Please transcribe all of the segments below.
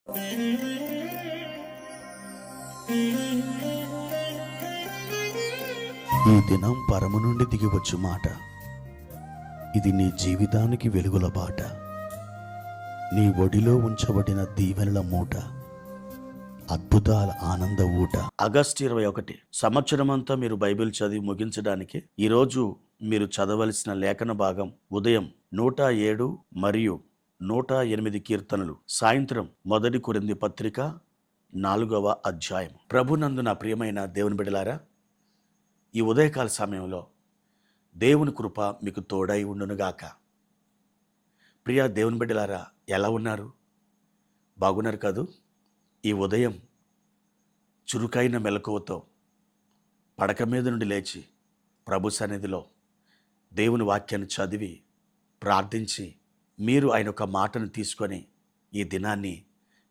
ఈ దినం పరము నుండి దిగివచ్చు మాట. ఇది నీ జీవితానికి వెలుగుల బాట. నీ ఒడిలో ఉంచబడిన దీవెనల మూట, అద్భుతాల ఆనంద ఊట. ఆగస్టు 21 సంవత్సరమంతా మీరు బైబిల్ చదివి ముగించడానికి ఈరోజు మీరు చదవలసిన లేఖన భాగం ఉదయం 107 మరియు 108 కీర్తనలు, సాయంత్రం 1 కొరింథీ పత్రిక 4వ అధ్యాయం. ప్రభునందు నా ప్రియమైన దేవుని బిడ్డలారా, ఈ ఉదయకాల సమయంలో దేవుని కృప మీకు తోడై ఉండునుగాక. ప్రియ దేవుని బిడ్డలారా, ఎలా ఉన్నారు? బాగున్నారు కాదు? ఈ ఉదయం చురుకైన మెలకువతో పడక మీద నుండి లేచి ప్రభు సన్నిధిలో దేవుని వాక్యాన్ని చదివి ప్రార్థించి మీరు ఆయన ఒక మాటను తీసుకొని ఈ దినాన్ని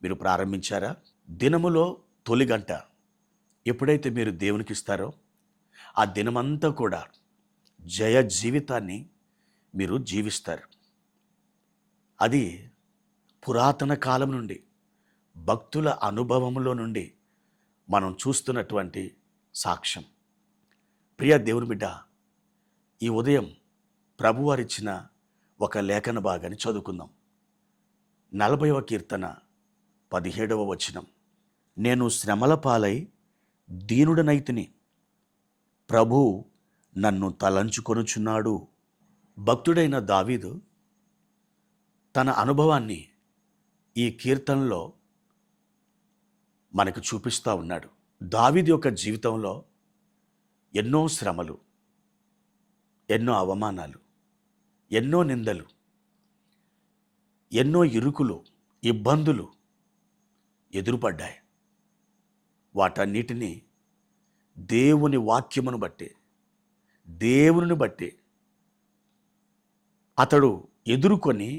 మీరు ప్రారంభించారా? దినములో తొలి గంట ఎప్పుడైతే మీరు దేవునికి ఇస్తారో ఆ దినమంతా కూడా జయ జీవితాన్ని మీరు జీవిస్తారు. అది పురాతన కాలం నుండి భక్తుల అనుభవంలో నుండి మనం చూస్తున్నటువంటి సాక్ష్యం. ప్రియ దేవుని బిడ్డ, ఈ ఉదయం ప్రభువారిచ్చిన ఒక లేఖన భాగాన్ని చదువుకుందాం. 40వ కీర్తన 17వ వచనం. నేను శ్రమల పాలై దీనుడనైతిని, ప్రభు నన్ను తలంచుకొనుచున్నాడు. భక్తుడైన దావీదు తన అనుభవాన్ని ఈ కీర్తనలో మనకు చూపిస్తూ ఉన్నాడు. దావీదు యొక్క జీవితంలో ఎన్నో శ్రమలు, ఎన్నో అవమానాలు, ఎన్నో నిందలు, ఎన్నో ఇరుకులు, ఇబ్బందులు ఎదురుపడ్డాయి. వాటన్నిటినీ దేవుని వాక్యమును బట్టి, దేవుని బట్టి అతడు ఎదుర్కొని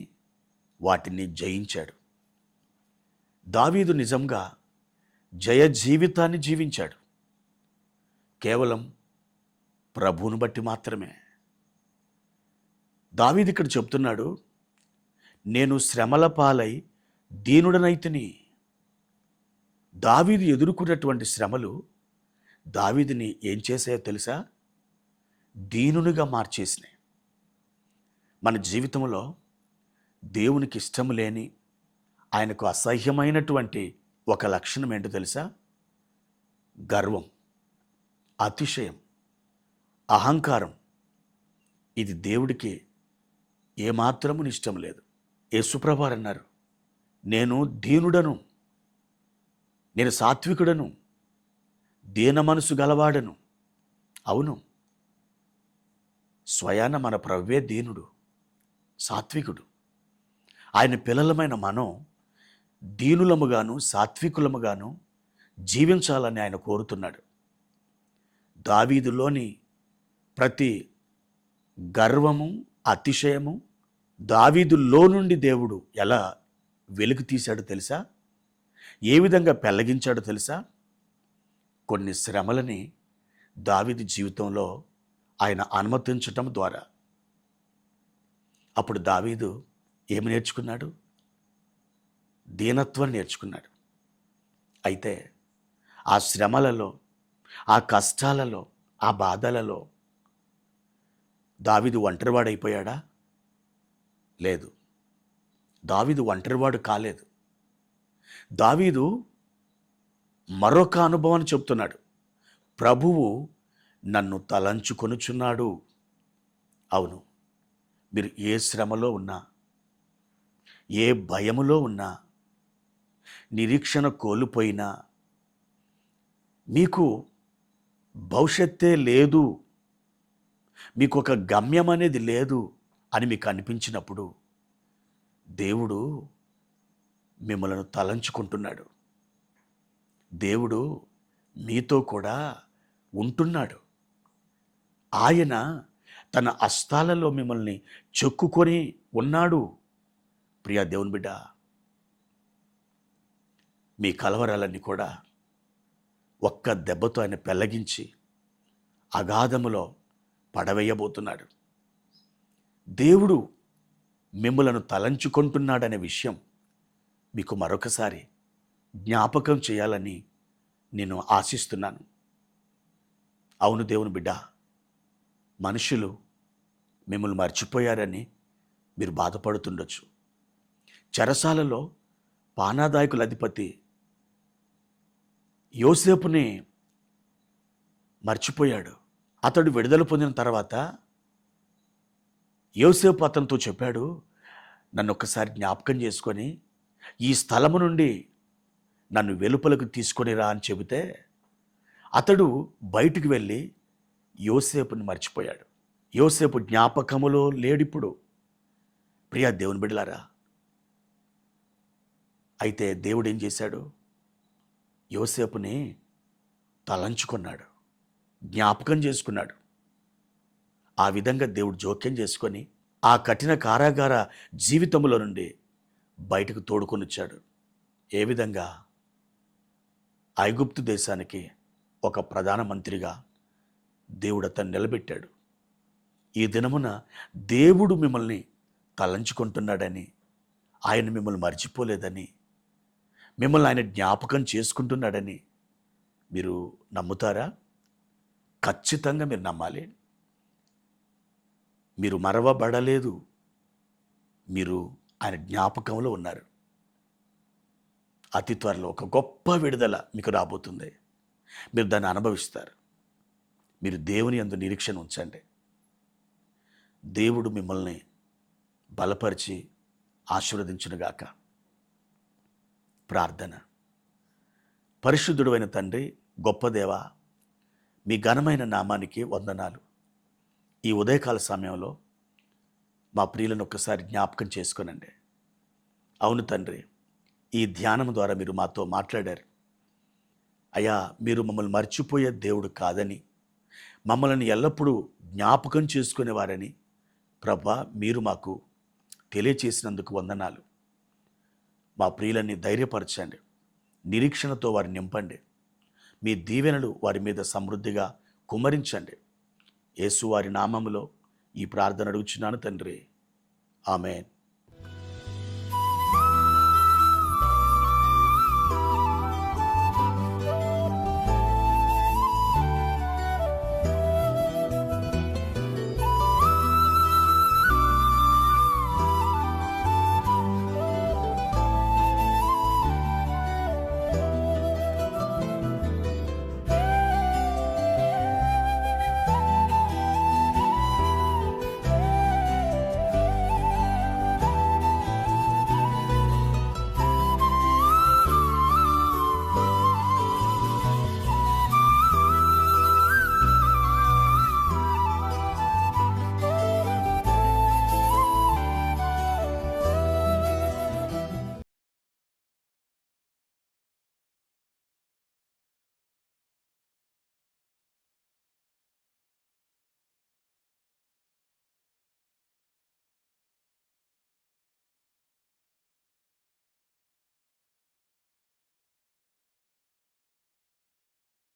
వాటిని జయించాడు. దావీదు నిజంగా జయ జీవితాన్ని జీవించాడు, కేవలం ప్రభువును బట్టి మాత్రమే. దావీదు ఇక్కడ చెప్తున్నాడు, నేను శ్రమల పాలై దీనుడనైతిని. దావీదు ఎదుర్కొన్నటువంటి శ్రమలు దావీదుని ఏం చేసాయో తెలుసా? దీనునిగా మార్చేసినాయి. మన జీవితంలో దేవునికి ఇష్టం లేని, ఆయనకు అసహ్యమైనటువంటి ఒక లక్షణం ఏంటో తెలుసా? గర్వం, అతిశయం, అహంకారం. ఇది దేవుడికి ఏమాత్రము ఇష్టం లేదు. యేసుప్రభువారు అన్నారు, నేను దీనుడను, నేను సాత్వికుడను, దీన మనసు గలవాడను. అవును, స్వయాన మన ప్రభువే దీనుడు, సాత్వికుడు. ఆయన పిల్లలమైన మనం దీనులముగాను సాత్వికులముగాను జీవించాలని ఆయన కోరుతున్నాడు. దావీదులోని ప్రతి గర్వము, అతిశయము దావీదులో నుండి దేవుడు ఎలా వెలుగు తీశాడో తెలుసా? ఏ విధంగా పెళ్లగించాడో తెలుసా? కొన్ని శ్రమలని దావీదు జీవితంలో ఆయన అనుమతించటం ద్వారా. అప్పుడు దావీదు ఏమి నేర్చుకున్నాడు? దీనత్వం నేర్చుకున్నాడు. అయితే ఆ శ్రమలలో, ఆ కష్టాలలో, ఆ బాధలలో దావీదు ఒంటరివాడైపోయాడా? లేదు, దావీదు ఒంటరివాడు కాలేదు. దావీదు మరొక అనుభవాన్ని చెప్తున్నాడు. ప్రభువు నన్ను తలంచుకొనుచున్నాడు. అవును, మీరు ఏ శ్రమలో ఉన్నా, ఏ భయములో ఉన్నా, నిరీక్షణ కోల్పోయినా, మీకు భవిష్యత్తే లేదు, మీకు ఒక గమ్యం అనేది లేదు అని మీకు అనిపించినప్పుడు దేవుడు మిమ్మల్ని తలంచుకుంటున్నాడు. దేవుడు మీతో కూడా ఉంటున్నాడు. ఆయన తన హస్తాలలో మిమ్మల్ని చెక్కుకొని ఉన్నాడు. ప్రియ దేవుని బిడ్డ, మీ కలవరాలన్నీ కూడా ఒక్క దెబ్బతో ఆయన పెళ్లగించి అగాధములో పడవేయబోతున్నాడు. దేవుడు మిమ్మలను తలంచుకుంటున్నాడనే విషయం మీకు మరొకసారి జ్ఞాపకం చేయాలని నేను ఆశిస్తున్నాను. అవును దేవుని బిడ్డ, మనుషులు మిమ్మల్ని మర్చిపోయారని మీరు బాధపడుతుండొచ్చు. చెరసాలలో పానాదాయకుల అధిపతి యోసేపుని మర్చిపోయాడు. అతడు విడుదల పొందిన తర్వాత యోసేపు అతనితో చెప్పాడు, నన్ను ఒక్కసారి జ్ఞాపకం చేసుకొని ఈ స్థలము నుండి నన్ను వెలుపలకు తీసుకొని రా అని చెబితే అతడు బయటికి వెళ్ళి యోసేపుని మర్చిపోయాడు. యోసేపు జ్ఞాపకములో లేడిప్పుడు. ప్రియా దేవుని బిడ్డలారా, అయితే దేవుడు ఏం చేశాడు? యోసేపుని తలంచుకున్నాడు, జ్ఞాపకం చేసుకున్నాడు. ఆ విధంగా దేవుడు జోక్యం చేసుకొని ఆ కఠిన కారాగార జీవితంలో నుండి బయటకు తోడుకొని వచ్చాడు. ఏ విధంగా? ఐగుప్తు దేశానికి ఒక ప్రధానమంత్రిగా దేవుడు అతన్ని నిలబెట్టాడు. ఈ దినమున దేవుడు మిమ్మల్ని తలంచుకుంటున్నాడని, ఆయన మిమ్మల్ని మర్చిపోలేదని, మిమ్మల్ని ఆయన జ్ఞాపకం చేసుకుంటున్నాడని మీరు నమ్ముతారా? ఖచ్చితంగా మీరు నమ్మాలి. మీరు మరవబడలేదు, మీరు ఆయన జ్ఞాపకంలో ఉన్నారు. అతి త్వరలో ఒక గొప్ప విడుదల మీకు రాబోతుంది. మీరు దాన్ని అనుభవిస్తారు. మీరు దేవుని యందు నిరీక్షణ ఉంచండి. దేవుడు మిమ్మల్ని బలపరిచి ఆశీర్వదించునుగాక. ప్రార్థన. పరిశుద్ధుడైన తండ్రి, గొప్ప దేవ, మీ ఘనమైన నామానికి వందనాలు. ఈ ఉదయకాల సమయంలో మా ప్రియులను ఒక్కసారి జ్ఞాపకం చేసుకొనండి. అవును తండ్రి, ఈ ధ్యానం ద్వారా మీరు మాతో మాట్లాడారు. అయ్యా, మీరు మమ్మల్ని మర్చిపోయే దేవుడు కాదని, మమ్మల్ని ఎల్లప్పుడూ జ్ఞాపకం చేసుకునేవారని ప్రభా మీరు మాకు తెలియచేసినందుకు వందనాలు. మా ప్రియులని ధైర్యపరచండి, నిరీక్షణతో వారిని నింపండి. మీ దీవెనలు వారి మీద సమృద్ధిగా కుమ్మరించండి. యేసు వారి నామములో ఈ ప్రార్థన అడుగుచున్నాను తండ్రి. ఆమేన్.